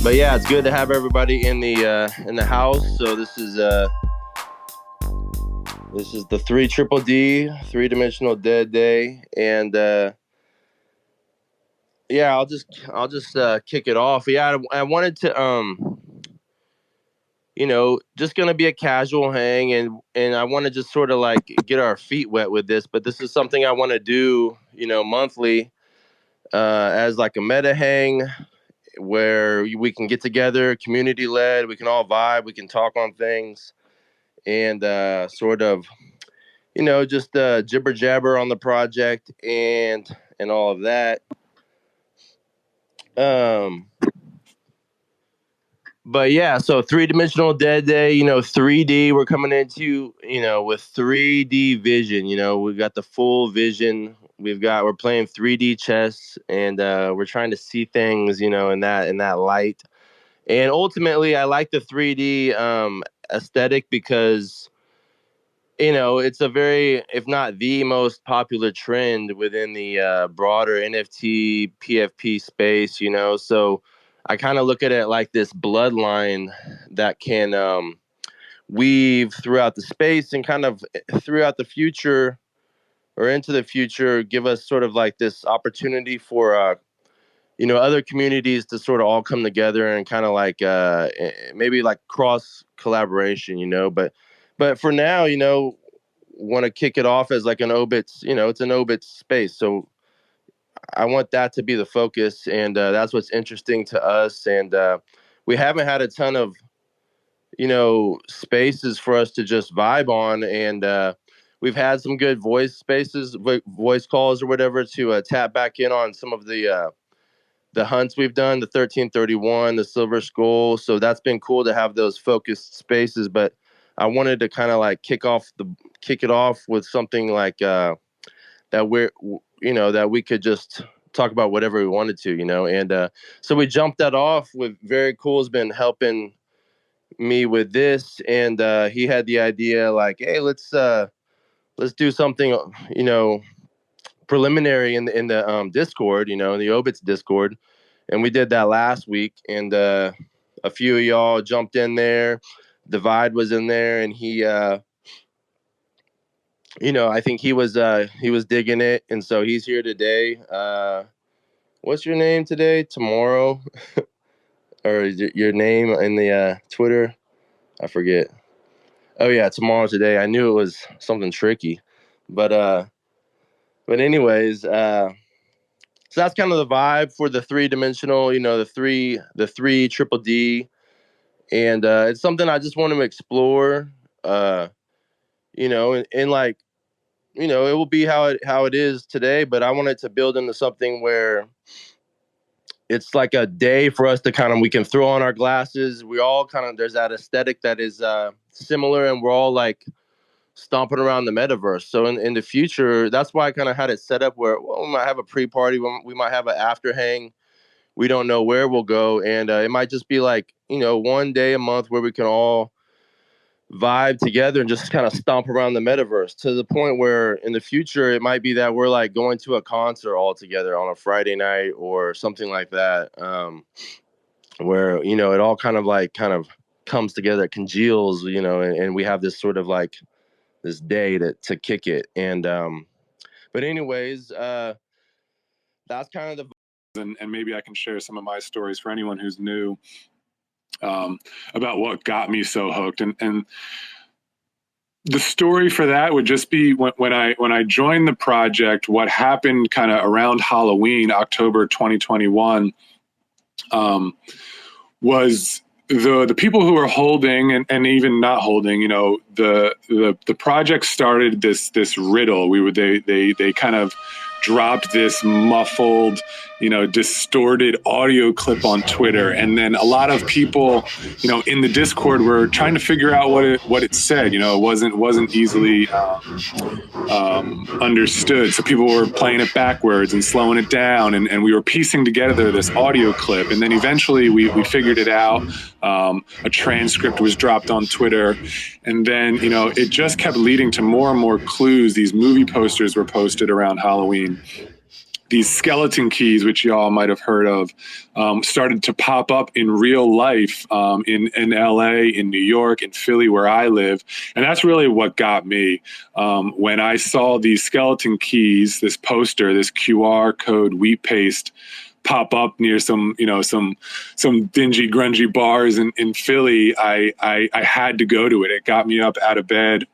But yeah, it's good to have everybody in the house. So this is the 3 Triple D, 3 Dimensional Dead Day, and yeah, I'll just kick it off. Yeah, I wanted to just gonna be a casual hang, and I want to just sort of like get our feet wet with this. But this is something I want to do, monthly, as like a meta hang where we can get together, community led. We can all vibe. We can talk on things, and sort of, just jibber jabber on the project and all of that. Um, but yeah, so 3 Dimensional Dead Day, 3D. We're coming into, with 3D vision. We've got the full vision. We're playing 3D chess, and we're trying to see things, in that light. And ultimately, I like the 3D aesthetic because it's a very, if not the most popular trend within the broader NFT PFP space. So I kind of look at it like this bloodline that can weave throughout the space and kind of throughout the future or into the future, give us sort of like this opportunity for other communities to sort of all come together and kind of like maybe like cross collaboration, but for now, want to kick it off as like an obits, it's an obits space. So I want that to be the focus, and that's what's interesting to us. And we haven't had a ton of, spaces for us to just vibe on, and we've had some good voice spaces, voice calls or whatever to tap back in on some of the hunts we've done, the 1331, the Silver Skull. So that's been cool to have those focused spaces. But I wanted to kind of like kick it off with something like that we could just talk about whatever we wanted to, and so we jumped that off with VeryCool has been helping me with this, and he had the idea like, hey, let's do something, preliminary in the Discord, in the Obits Discord. And we did that last week, and a few of y'all jumped in there. Divide was in there, and he, I think he was digging it, and so he's here today. What's your name today? Tomorrow, or your name in the Twitter? I forget. Oh yeah, tomorrow today. I knew it was something tricky, but anyways, so that's kind of the vibe for the 3 Dimensional, the three Triple D. And it's something I just want to explore, and like, it will be how it is today, but I want it to build into something where it's like a day for us to kind of, we can throw on our glasses. We all kind of, there's that aesthetic that is similar, and we're all like stomping around the metaverse. So in the future, that's why I kind of had it set up where, well, we might have a pre-party, we might have an after hang. We don't know where we'll go, and it might just be like, one day a month where we can all vibe together and just kind of stomp around the metaverse, to the point where in the future it might be that we're like going to a concert all together on a Friday night or something like that, where it all kind of comes together, it congeals, and we have this sort of like this day to kick it. And but anyways, that's kind of the and maybe I can share some of my stories for anyone who's new, about what got me so hooked. And the story for that would just be when I joined the project, what happened kind of around Halloween, October 2021, was the people who were holding and even not holding, the project started this riddle. They kind of dropped this muffled, distorted audio clip on Twitter, and then a lot of people, in the Discord were trying to figure out what it said. It wasn't easily understood. So people were playing it backwards and slowing it down, and we were piecing together this audio clip, and then eventually we figured it out. A transcript was dropped on Twitter, and then it just kept leading to more and more clues. These movie posters were posted around Halloween. these skeleton keys, which y'all might have heard of, started to pop up in real life in LA, in New York, in Philly, where I live. And that's really what got me. When I saw these skeleton keys, this poster, this QR code wheat paste pop up near some, some dingy, grungy bars in Philly, I had to go to it. It got me up out of bed.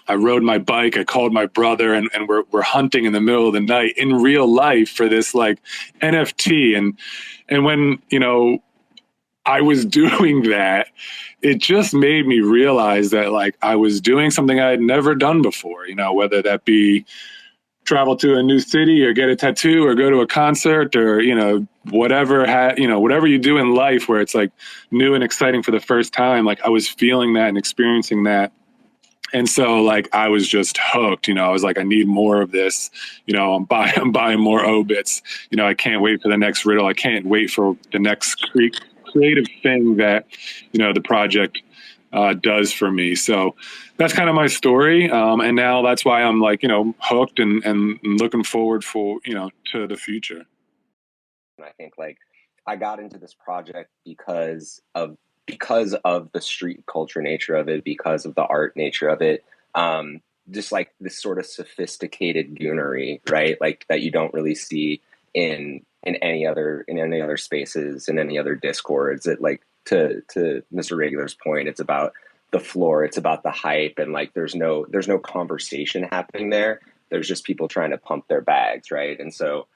I rode my bike. I called my brother, and we're hunting in the middle of the night in real life for this like NFT. And when I was doing that, it just made me realize that like I was doing something I had never done before. Whether that be travel to a new city or get a tattoo or go to a concert or whatever you do in life where it's like new and exciting for the first time. Like I was feeling that and experiencing that. And so like I was just hooked. I was like, I need more of this. I'm buying more obits. I can't wait for the next riddle. I can't wait for the next creative thing that the project does for me. So that's kind of my story. And now that's why I'm like hooked and looking forward for to the future. And I think like I got into this project because of the street culture nature of it, because of the art nature of it. Just like this sort of sophisticated goonery, right? Like that you don't really see in any other spaces, in any other discords. It like to Mr. Regular's point, it's about the floor, it's about the hype, and like there's no conversation happening there. There's just people trying to pump their bags, right? And so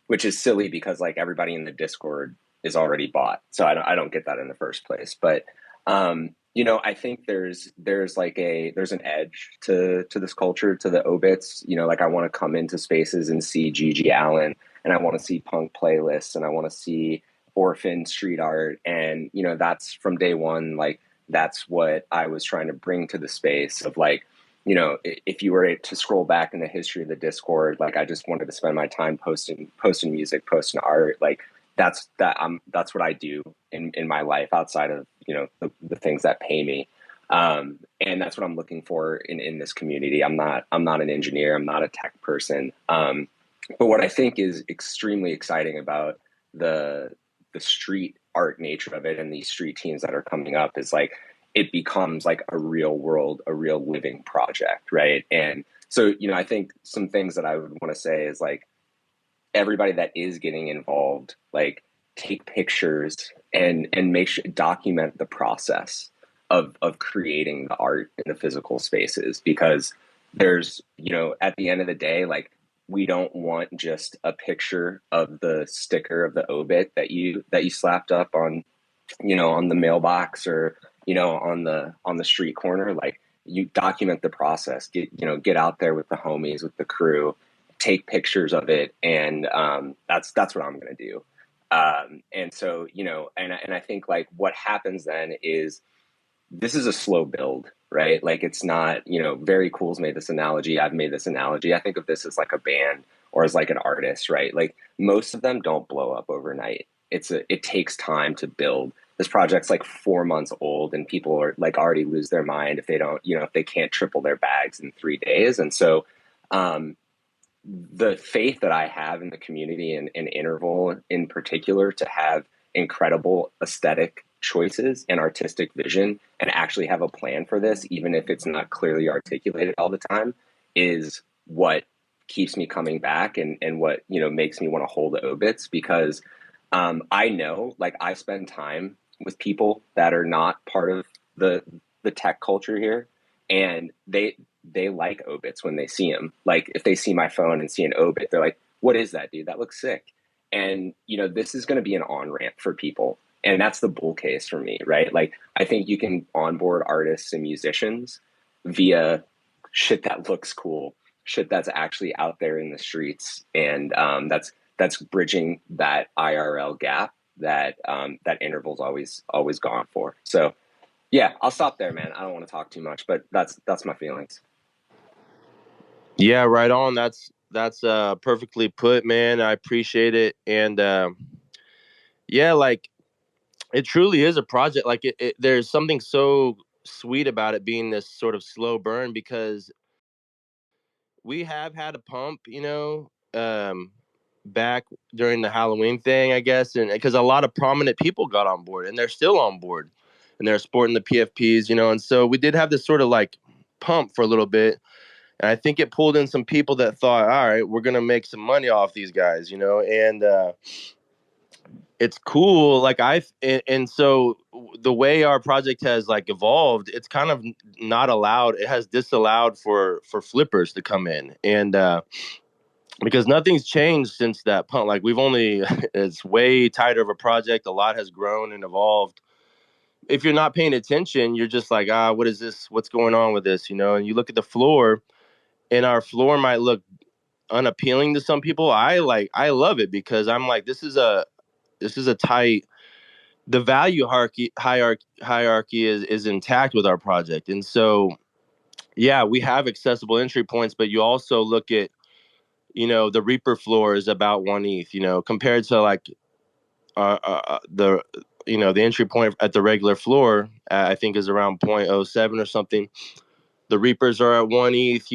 which is silly because like everybody in the Discord is already bought. So I don't get that in the first place. But I think there's an edge to this culture, to the obits. Like I want to come into spaces and see Gigi Allen, and I want to see punk playlists, and I want to see orphan street art. And that's from day one, like that's what I was trying to bring to the space of like, if you were to scroll back in the history of the Discord, like I just wanted to spend my time posting music, posting art. Like that's what I do in my life outside of the things that pay me. And that's what I'm looking for in this community. I'm not an engineer. I'm not a tech person. But what I think is extremely exciting about the street art nature of it and these street teams that are coming up is like it becomes like a real world, a real living project, right? And so, I think some things that I would want to say is like everybody that is getting involved, like take pictures and make sure document the process of creating the art in the physical spaces, because there's at the end of the day, like we don't want just a picture of the sticker of the obit that you slapped up on the mailbox or on the street corner. Like you document the process, get out there with the homies, with the crew, take pictures of it, and that's what I'm going to do. And so and I think like what happens then is this is a slow build, right? Like it's not, VeryCool's made this analogy. I've made this analogy. I think of this as like a band or as like an artist, right? Like most of them don't blow up overnight. It takes time to build. This project's like 4 months old, and people are like already lose their mind if they don't, if they can't triple their bags in 3 days. And so, the faith that I have in the community and Interval in particular to have incredible aesthetic choices and artistic vision and actually have a plan for this, even if it's not clearly articulated all the time, is what keeps me coming back and what, makes me want to hold the obits, because I know like I spend time with people that are not part of the tech culture here, and they like obits when they see them. Like if they see my phone and see an obit, they're like, "What is that, dude? That looks sick." And this is going to be an on ramp for people, and that's the bull case for me, right? Like I think you can onboard artists and musicians via shit that looks cool, shit that's actually out there in the streets, and that's bridging that IRL gap that Interval's always gone for. So yeah, I'll stop there, man. I don't want to talk too much, but that's my feelings. Yeah, right on. That's perfectly put, man. I appreciate it. And yeah, like it truly is a project. Like there's something so sweet about it being this sort of slow burn, because we have had a pump, back during the Halloween thing, I guess, and because a lot of prominent people got on board, and they're still on board, and they're sporting the PFPs, and so we did have this sort of like pump for a little bit, and I think it pulled in some people that thought, all right, we're gonna make some money off these guys, and it's cool. Like and so the way our project has like evolved, it's kind of not allowed. It has disallowed for flippers to come in, and because nothing's changed since that punt. Like we've only, it's way tighter of a project. A lot has grown and evolved. If you're not paying attention, you're just like, what is this? What's going on with this? And you look at the floor, and our floor might look unappealing to some people. I love it because I'm like, this is a tight. The value hierarchy is intact with our project, and so yeah, we have accessible entry points, but you also look at the Reaper floor is about 1 ETH, compared to like the the entry point at the regular floor, I think is around 0.07 or something. The Reapers are at 1 ETH.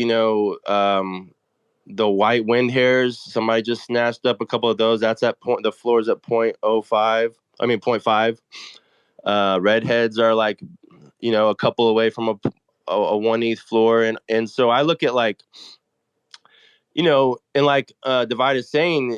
The white wind hairs, somebody just snatched up a couple of those. That's at point. The floor is at 0.05. I mean 0.5. Redheads are like a couple away from a 1 ETH floor, and so I look at like and like Divide is saying,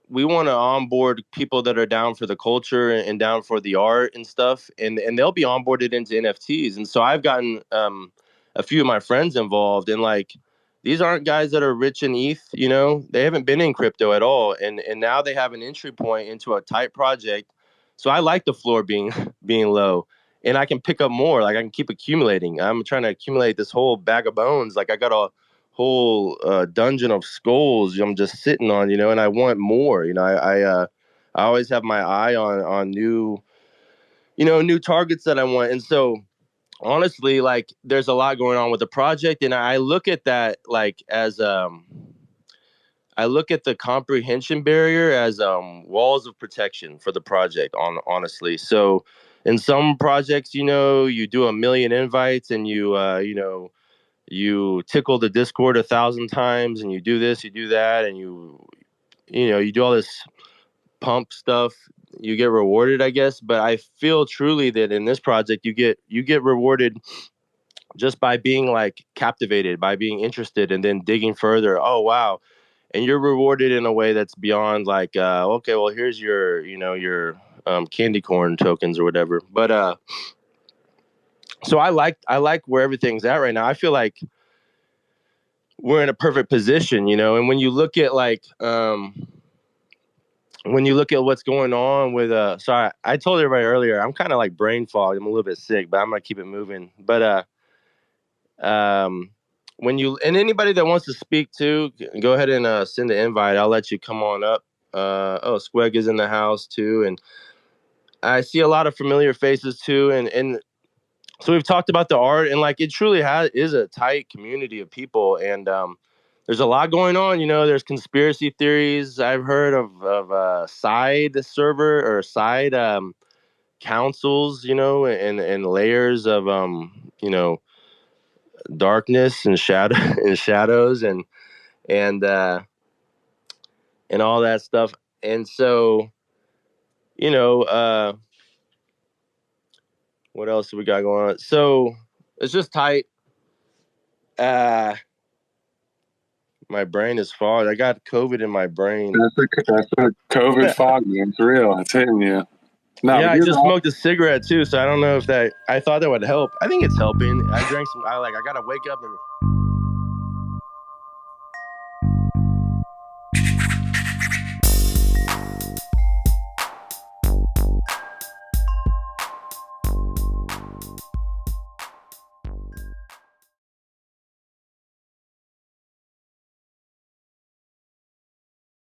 we want to onboard people that are down for the culture and down for the art and stuff, and they'll be onboarded into NFTs. And so I've gotten a few of my friends involved, and like these aren't guys that are rich in ETH, they haven't been in crypto at all, and now they have an entry point into a tight project. So I like the floor being being low, and I can pick up more. Like I can keep accumulating. I'm trying to accumulate this whole bag of bones. Like I got a whole dungeon of skulls I'm just sitting on, and I want more. I always have my eye on new, new targets that I want. And so honestly, like there's a lot going on with the project, and I look at that like as I look at the comprehension barrier as walls of protection for the project, honestly. So in some projects, you do a million invites, and you tickle the Discord 1,000 times, and you do this, you do that, and you do all this pump stuff. You get rewarded, I guess. But I feel truly that in this project, you get rewarded just by being like captivated, by being interested, and then digging further. Oh wow. And you're rewarded in a way that's beyond like, okay, well, here's your candy corn tokens or whatever. But so I like where everything's at right now. I feel like we're in a perfect position, and when you look at like when you look at what's going on with sorry, I told everybody earlier, I'm kind of like brain fog. I'm a little bit sick, but I'm gonna keep it moving. But when you, and anybody that wants to speak to, go ahead and send an invite. I'll let you come on up. Squeg is in the house too, and I see a lot of familiar faces too, and so we've talked about the art, and like it truly is a tight community of people, and there's a lot going on. There's conspiracy theories. I've heard of side server or side councils, and layers of darkness and shadow and shadows and uh, and all that stuff. And so, you know, uh, what else do we got going on? So it's just tight. My brain is fogged. I got COVID in my brain. That's a COVID fog, man. It's real. It's hitting you. No, yeah, I just smoked a cigarette too, so I don't know if that. I thought that would help. I think it's helping. I drank some. I gotta wake up and